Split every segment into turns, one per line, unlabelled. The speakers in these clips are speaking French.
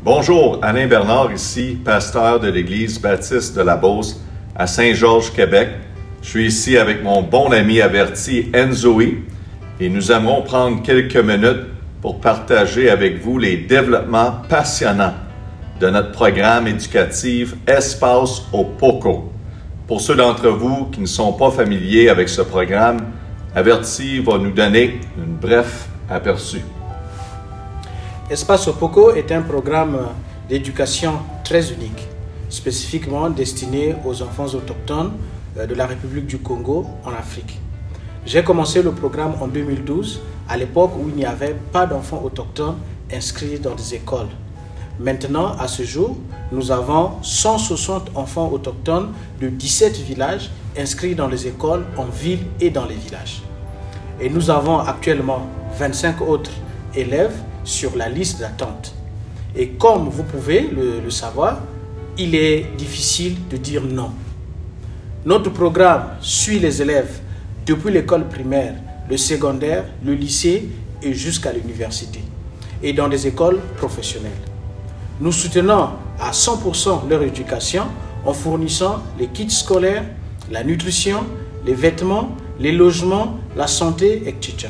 Bonjour, Alain Bernard ici, pasteur de l'Église baptiste de la Beauce à Saint-Georges, Québec. Je suis ici avec mon bon ami averti Enzoï et nous aimerons prendre quelques minutes pour partager avec vous les développements passionnants de notre programme éducatif Espace au Poco. Pour ceux d'entre vous qui ne sont pas familiers avec ce programme, Averti va nous donner un bref aperçu.
Espace au Poco est un programme d'éducation très unique, spécifiquement destiné aux enfants autochtones de la République du Congo en Afrique. J'ai commencé le programme en 2012, à l'époque où il n'y avait pas d'enfants autochtones inscrits dans des écoles. Maintenant, à ce jour, nous avons 160 enfants autochtones de 17 villages inscrits dans les écoles en ville et dans les villages. Et nous avons actuellement 25 autres élèves sur la liste d'attente. Et comme vous pouvez le savoir, il est difficile de dire non. Notre programme suit les élèves depuis l'école primaire, le secondaire, le lycée et jusqu'à l'université, et dans des écoles professionnelles. Nous soutenons à 100% leur éducation en fournissant les kits scolaires, la nutrition, les vêtements, les logements, la santé, etc.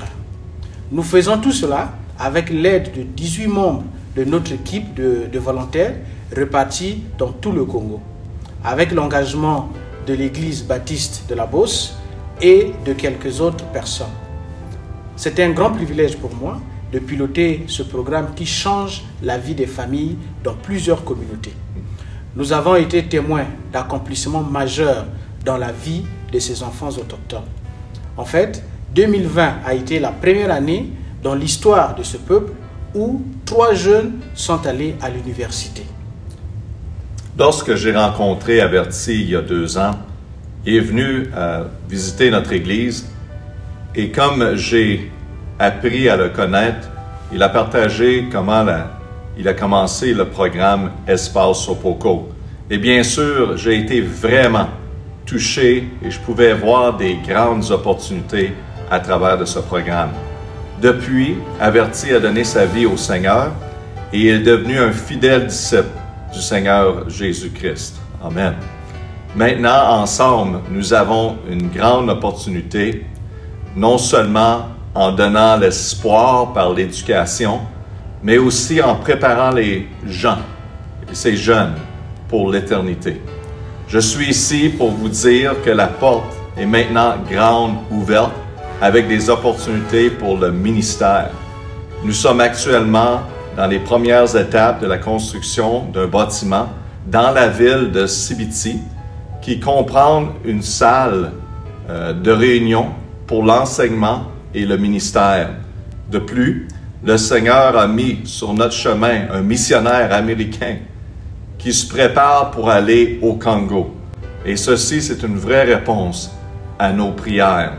Nous faisons tout cela avec l'aide de 18 membres de notre équipe de volontaires répartis dans tout le Congo, avec l'engagement de l'Église baptiste de la Beauce et de quelques autres personnes. C'est un grand privilège pour moi de piloter ce programme qui change la vie des familles dans plusieurs communautés. Nous avons été témoins d'accomplissements majeurs dans la vie de ces enfants autochtones. En fait, 2020 a été la première année dans l'histoire de ce peuple où 3 jeunes sont allés à l'université.
Lorsque j'ai rencontré Averti il y a 2 ans, il est venu visiter notre église et comme j'ai appris à le connaître, il a partagé comment il a commencé le programme Espace au Poco. Et bien sûr, j'ai été vraiment touché et je pouvais voir des grandes opportunités à travers de ce programme. Depuis, Averti a donné sa vie au Seigneur et il est devenu un fidèle disciple du Seigneur Jésus-Christ. Amen. Maintenant, ensemble, nous avons une grande opportunité, non seulement en donnant l'espoir par l'éducation, mais aussi en préparant les gens, ces jeunes, pour l'éternité. Je suis ici pour vous dire que la porte est maintenant grande ouverte avec des opportunités pour le ministère. Nous sommes actuellement dans les premières étapes de la construction d'un bâtiment dans la ville de Sibiti qui comprend une salle de réunion pour l'enseignement et le ministère. De plus, le Seigneur a mis sur notre chemin un missionnaire américain qui se prépare pour aller au Congo. Et ceci, c'est une vraie réponse à nos prières.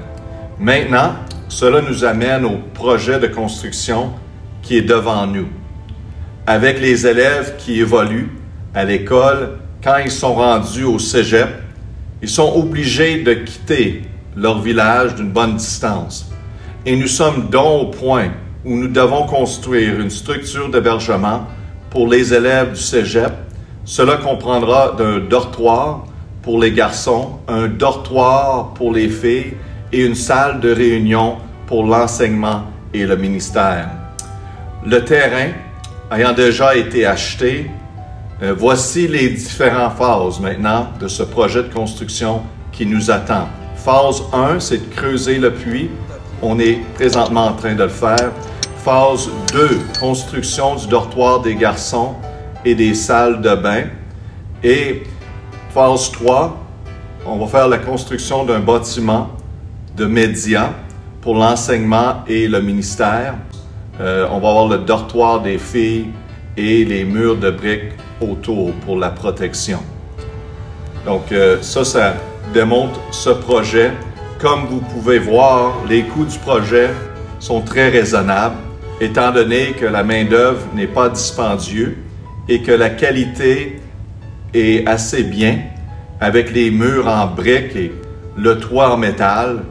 Maintenant, cela nous amène au projet de construction qui est devant nous. Avec les élèves qui évoluent à l'école, quand ils sont rendus au cégep, ils sont obligés de quitter leur village d'une bonne distance. Et nous sommes donc au point où nous devons construire une structure d'hébergement pour les élèves du cégep. Cela comprendra d'un dortoir pour les garçons, un dortoir pour les filles et une salle de réunion pour l'enseignement et le ministère. Le terrain ayant déjà été acheté, voici les différentes phases maintenant de ce projet de construction qui nous attend. Phase 1, c'est de creuser le puits. On est présentement en train de le faire. Phase 2, construction du dortoir des garçons et des salles de bain. Et phase 3, on va faire la construction d'un bâtiment de médias pour l'enseignement et le ministère. On va avoir le dortoir des filles et les murs de briques autour pour la protection. Donc ça démontre ce projet. Comme vous pouvez voir, les coûts du projet sont très raisonnables, étant donné que la main-d'œuvre n'est pas dispendieuse et que la qualité est assez bien, avec les murs en briques et le toit en métal.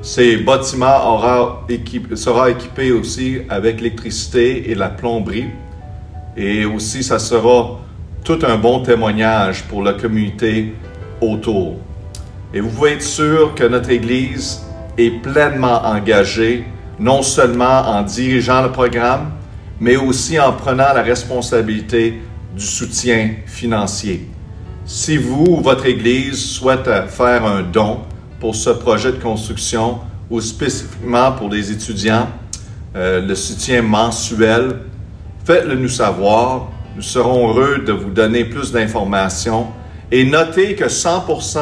Ces bâtiments sera équipé aussi avec l'électricité et la plomberie. Et aussi, ça sera tout un bon témoignage pour la communauté autour. Et vous pouvez être sûr que notre Église est pleinement engagée, non seulement en dirigeant le programme, mais aussi en prenant la responsabilité du soutien financier. Si vous ou votre Église souhaite faire un don pour ce projet de construction ou spécifiquement pour les étudiants, le soutien mensuel, faites-le nous savoir. Nous serons heureux de vous donner plus d'informations. Et notez que 100%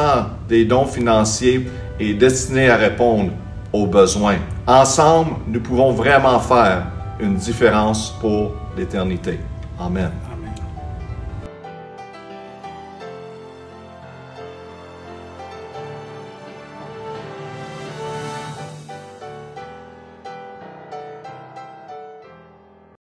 des dons financiers est destiné à répondre aux besoins. Ensemble, nous pouvons vraiment faire une différence pour l'éternité. Amen.